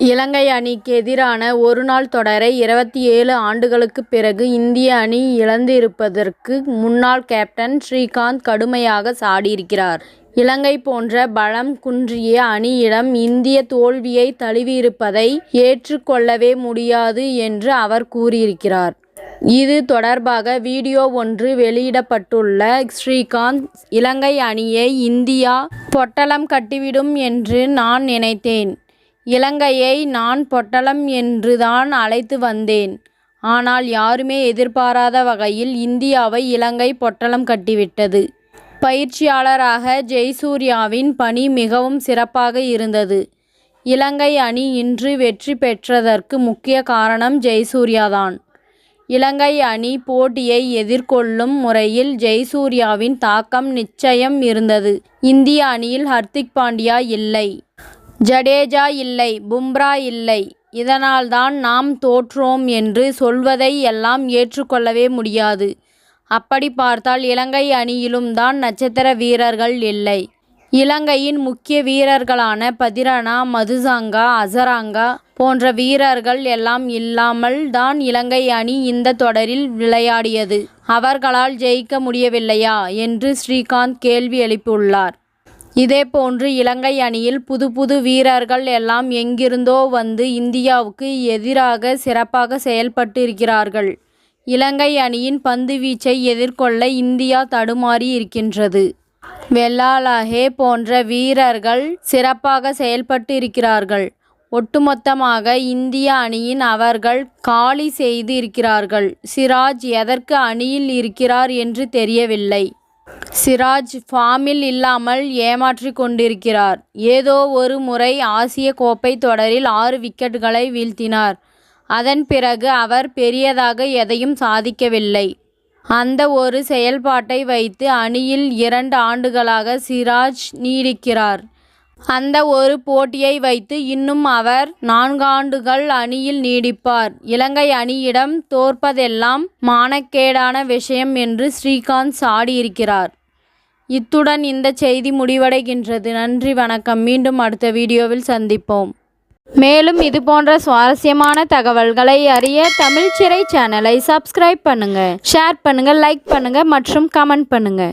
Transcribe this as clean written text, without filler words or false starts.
இலங்கை அணிக்கு எதிரான ஒருநாள் தொடரை 27 ஆண்டுகளுக்குப் பிறகு இந்திய அணி இழந்திருப்பதற்கு முன்னாள் கேப்டன் ஸ்ரீகாந்த் கடுமையாக சாடியிருக்கிறார். இலங்கை போன்ற பலம் குன்றிய அணியிடம் இந்திய தோல்வியை தழுவியிருப்பதை ஏற்றுக் கொள்ளவே முடியாது என்று அவர் கூறியிருக்கிறார். இது தொடர்பாக வீடியோ ஒன்று வெளியிடப்பட்டுள்ள ஸ்ரீகாந்த், இலங்கை அணியை இந்தியா பொட்டலம் கட்டிவிடும் என்று நான் நினைத்தேன். இலங்கையை நான் பொட்டலம் என்றுதான் அழைத்து வந்தேன். ஆனால் யாருமே எதிர்பாராத வகையில் இந்தியாவை இலங்கை பொட்டலம் கட்டிவிட்டது. பயிற்சியாளராக ஜெயசூர்யாவின் பணி மிகவும் சிறப்பாக இருந்தது. இலங்கை அணி இன்று வெற்றி பெற்றதற்கு முக்கிய காரணம் ஜெயசூர்யாதான். இலங்கை அணி போட்டியை எதிர்கொள்ளும் முறையில் ஜெயசூர்யாவின் தாக்கம் நிச்சயம் இருந்தது. இந்திய அணியில் ஹர்திக் பாண்டியா இல்லை, ஜடேஜா இல்லை, பும்ரா இல்லை. இதனால்தான் நாம் தோற்றோம் என்று சொல்வதை எல்லாம் ஏற்றுக்கொள்ளவே முடியாது. அப்படி பார்த்தால் இலங்கை அணியிலும் தான் நட்சத்திர வீரர்கள் இல்லை. இலங்கையின் முக்கிய வீரர்களான பதிரணா, மதுசங்கா, அசராங்கா போன்ற வீரர்கள் எல்லாம் இல்லாமல் தான் இலங்கை அணி இந்த தொடரில் விளையாடியது. அவர்களால் ஜெயிக்க முடியவில்லையா என்று ஸ்ரீகாந்த் கேள்வி எழுப்பியுள்ளார். இதேபோன்று இலங்கை அணியில் புது வீரர்கள் எல்லாம் எங்கிருந்தோ வந்து இந்தியாவுக்கு எதிராக சிறப்பாக செயல்பட்டு இருக்கிறார்கள். இலங்கை அணியின் பந்து வீச்சை எதிர்கொள்ள இந்தியா தடுமாறி இருக்கின்றது. வெள்ளாளஹே போன்ற வீரர்கள் சிறப்பாக செயல்பட்டு இருக்கிறார்கள். ஒட்டுமொத்தமாக இந்திய அணியின் அவர்கள் காலி செய்து இருக்கிறார்கள். சிராஜ் எதற்கு அணியில் இருக்கிறார் என்று தெரியவில்லை. சிராஜ் ஃபார்மில் இல்லாமல் ஏமாற்றிக் கொண்டிருக்கிறார். ஏதோ ஒரு முறை ஆசிய கோப்பை தொடரில் 6 விக்கெட்டுகளை வீழ்த்தினார். அதன் பிறகு அவர் பெரியதாக எதையும் சாதிக்கவில்லை. அந்த ஒரு செயல்பாட்டை வைத்து அணியில் 2 ஆண்டுகளாக சிராஜ் நீடிக்கிறார். அந்த ஒரு போட்டியை வைத்து இன்னும் அவர் 4 ஆண்டுகள் அணியில் நீடிப்பார். இலங்கை அணியிடம் தோற்பதெல்லாம் மானக்கேடான விஷயம் என்று ஸ்ரீகாந்த் சாடியிருக்கிறார். இத்துடன் இந்த செய்தி முடிவடைகின்றது. நன்றி, வணக்கம். மீண்டும் அடுத்த வீடியோவில் சந்திப்போம். மேலும் இதுபோன்ற சுவாரஸ்யமான தகவல்களை அறிய தமிழ் சிறை சேனலை சப்ஸ்கிரைப் பண்ணுங்க, ஷேர் பண்ணுங்க, லைக் பண்ணுங்க மற்றும் கமெண்ட் பண்ணுங்க.